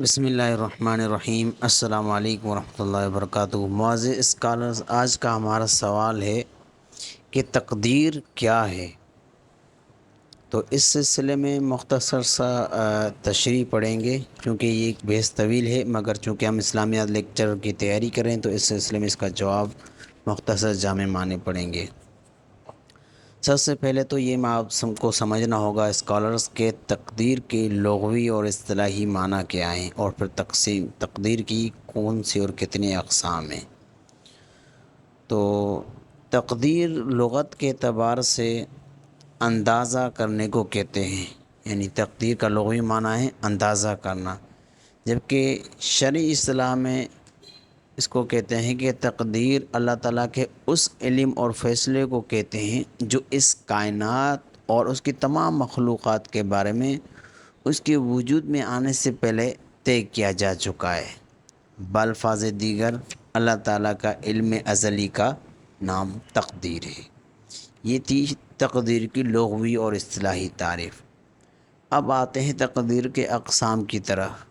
بسم اللہ الرحمن الرحیم۔ السلام علیکم ورحمۃ اللہ وبرکاتہ۔ معزز اسکالرز، آج کا ہمارا سوال ہے کہ تقدیر کیا ہے؟ تو اس سلسلے میں مختصر سا تشریح پڑھیں گے، کیونکہ یہ ایک بحث طویل ہے، مگر چونکہ ہم اسلامیات لیکچر کی تیاری کریں تو اس سلسلے میں اس کا جواب مختصر جامع معنی پڑھیں گے۔ سب سے پہلے تو یہ آپ سب کو سمجھنا ہوگا اسکالرز کے تقدیر کے لغوی اور اصطلاحی معنی کیا ہیں، اور پھر تقدیر کی کون سی اور کتنی اقسام ہیں۔ تو تقدیر لغت کے اعتبار سے اندازہ کرنے کو کہتے ہیں، یعنی تقدیر کا لغوی معنی ہے اندازہ کرنا، جبکہ شرعی اصطلاح میں اس کو کہتے ہیں کہ تقدیر اللہ تعالیٰ کے اس علم اور فیصلے کو کہتے ہیں جو اس کائنات اور اس کی تمام مخلوقات کے بارے میں اس کے وجود میں آنے سے پہلے طے کیا جا چکا ہے۔ بالفاظ دیگر اللہ تعالیٰ کا علم ازلی کا نام تقدیر ہے۔ یہ تھی تقدیر کی لغوی اور اصطلاحی تعریف۔ اب آتے ہیں تقدیر کے اقسام کی طرف۔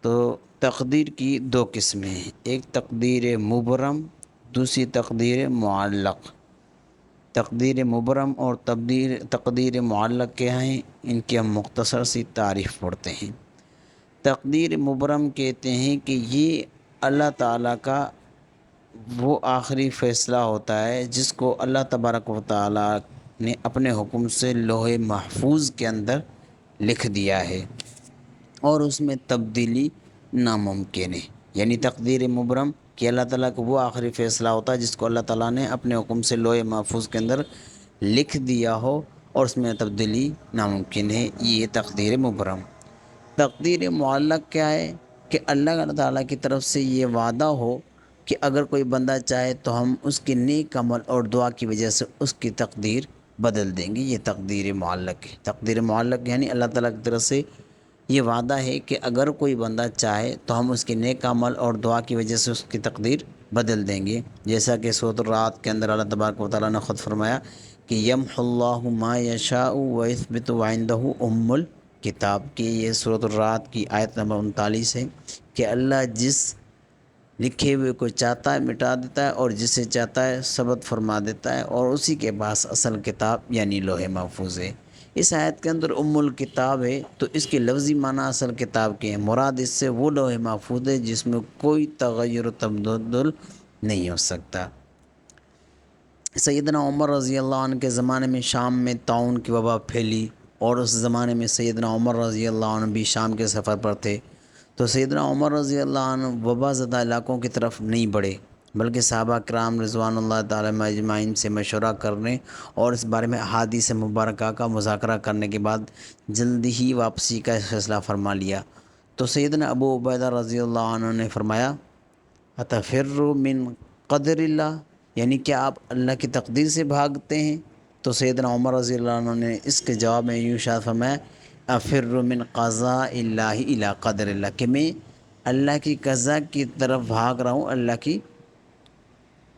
تو تقدیر کی دو قسمیں ہیں، ایک تقدیر مبرم، دوسری تقدیر معلق۔ تقدیر مبرم اور تقدیر معلق کیا ہیں، ان کی ہم مختصر سی تعریف پڑھتے ہیں۔ تقدیر مبرم کہتے ہیں کہ یہ اللہ تعالیٰ کا وہ آخری فیصلہ ہوتا ہے جس کو اللہ تبارک و تعالیٰ نے اپنے حکم سے لوح محفوظ کے اندر لکھ دیا ہے اور اس میں تبدیلی ناممکن ہے۔ یعنی تقدیر مبرم کہ اللہ تعالیٰ کا وہ آخری فیصلہ ہوتا ہے جس کو اللہ تعالیٰ نے اپنے حکم سے لوح محفوظ کے اندر لکھ دیا ہو اور اس میں تبدیلی ناممکن ہے، یہ تقدیر مبرم۔ تقدیر معلق کیا ہے کہ اللہ تعالیٰ کی طرف سے یہ وعدہ ہو کہ اگر کوئی بندہ چاہے تو ہم اس کے نیک عمل اور دعا کی وجہ سے اس کی تقدیر بدل دیں گے، یہ تقدیر معلق ہے۔ تقدیر معلق یعنی اللہ تعالیٰ کی طرف سے یہ وعدہ ہے کہ اگر کوئی بندہ چاہے تو ہم اس کے نیک عمل اور دعا کی وجہ سے اس کی تقدیر بدل دیں گے، جیسا کہ سورۃ الرعد کے اندر اللہ تبارک و تعالیٰ نے خود فرمایا کہ یمحو اللہ ما یشاء ویثبت وعندہ ام الکتاب، کہ یہ سورۃ الرعد کی آیت نمبر 39 ہے کہ اللہ جس لکھے ہوئے کو چاہتا ہے مٹا دیتا ہے اور جسے چاہتا ہے ثبت فرما دیتا ہے، اور اسی کے پاس اصل کتاب یعنی لوح محفوظ ہے۔ اس آیت کے اندر ام الکتاب ہے تو اس کے لفظی معنی اصل کتاب کے ہیں، مراد اس سے وہ لوح محفوظ ہے جس میں کوئی تغیر و تبدل نہیں ہو سکتا۔ سیدنا عمر رضی اللہ عنہ کے زمانے میں شام میں طاعون کی وبا پھیلی، اور اس زمانے میں سیدنا عمر رضی اللہ عنہ بھی شام کے سفر پر تھے، تو سیدنا عمر رضی اللہ عنہ وبا زدہ علاقوں کی طرف نہیں بڑھے، بلکہ صحابہ کرام رضوان اللہ تعالی اجمعین سے مشورہ کرنے اور اس بارے میں احادیث مبارکہ کا مذاکرہ کرنے کے بعد جلدی ہی واپسی کا فیصلہ فرما لیا۔ تو سیدنا ابو عبیدہ رضی اللہ عنہ نے فرمایا اتفر من قدر اللہ، یعنی کہ آپ اللہ کی تقدیر سے بھاگتے ہیں؟ تو سیدنا عمر رضی اللہ عنہ نے اس کے جواب میں یوں ارشاد فرمایا افر من قضاء اللہ الی قدر اللہ، کہ میں اللہ کی قضا کی طرف بھاگ رہا ہوں اللہ کی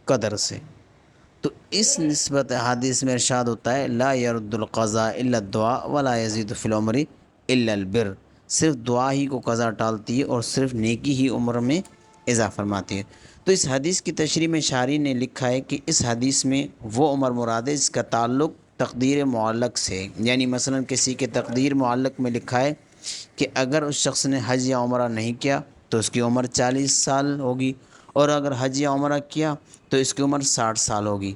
قدر سے۔ تو اس نسبت حدیث میں ارشاد ہوتا ہے لا يرد القضاء الا الدعاء ولا يزيد في العمر الا البر، صرف دعا ہی کو قضا ٹالتی ہے اور صرف نیکی ہی عمر میں اضافہ فرماتی ہے۔ تو اس حدیث کی تشریح میں شارح نے لکھا ہے کہ اس حدیث میں وہ عمر مراد ہے جس کا تعلق تقدیر معلق سے، یعنی مثلا کسی کے تقدیر معلق میں لکھا ہے کہ اگر اس شخص نے حج یا عمرہ نہیں کیا تو اس کی عمر 40 سال ہوگی، اور اگر حج یا عمرہ کیا تو اس کی عمر 60 سال ہوگی۔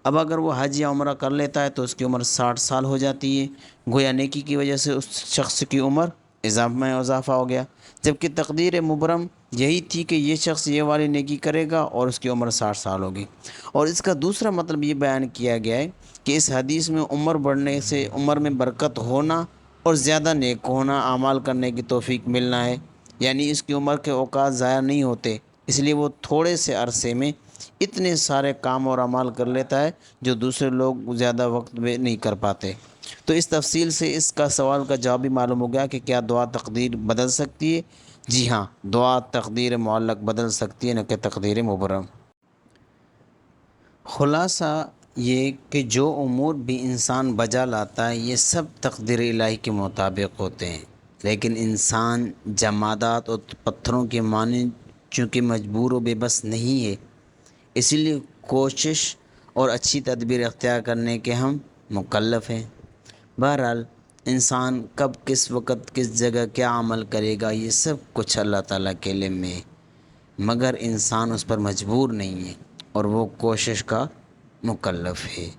اب اگر وہ حج یا عمرہ کر لیتا ہے تو اس کی عمر 60 سال ہو جاتی ہے، گویا نیکی کی وجہ سے اس شخص کی عمر اضافہ ہو گیا، جبکہ تقدیر مبرم یہی تھی کہ یہ شخص یہ والی نیکی کرے گا اور اس کی عمر 60 سال ہوگی۔ اور اس کا دوسرا مطلب یہ بیان کیا گیا ہے کہ اس حدیث میں عمر بڑھنے سے عمر میں برکت ہونا اور زیادہ نیک ہونا، اعمال کرنے کی توفیق ملنا ہے، یعنی اس کی عمر کے اوقات ضائع نہیں ہوتے، اس لیے وہ تھوڑے سے عرصے میں اتنے سارے کام اور اعمال کر لیتا ہے جو دوسرے لوگ زیادہ وقت میں نہیں کر پاتے۔ تو اس تفصیل سے اس کا سوال کا جواب بھی معلوم ہو گیا کہ کیا دعا تقدیر بدل سکتی ہے؟ جی ہاں، دعا تقدیر معلق بدل سکتی ہے، نہ کہ تقدیر مبرم۔ خلاصہ یہ کہ جو امور بھی انسان بجا لاتا ہے یہ سب تقدیر الہی کے مطابق ہوتے ہیں، لیکن انسان جمادات اور پتھروں کے مانند چونکہ مجبور و بے بس نہیں ہے، اسی لیے کوشش اور اچھی تدبیر اختیار کرنے کے ہم مکلف ہیں۔ بہرحال انسان کب کس وقت کس جگہ کیا عمل کرے گا یہ سب کچھ اللہ تعالیٰ کے علم میں ہے، مگر انسان اس پر مجبور نہیں ہے اور وہ کوشش کا مکلف ہے۔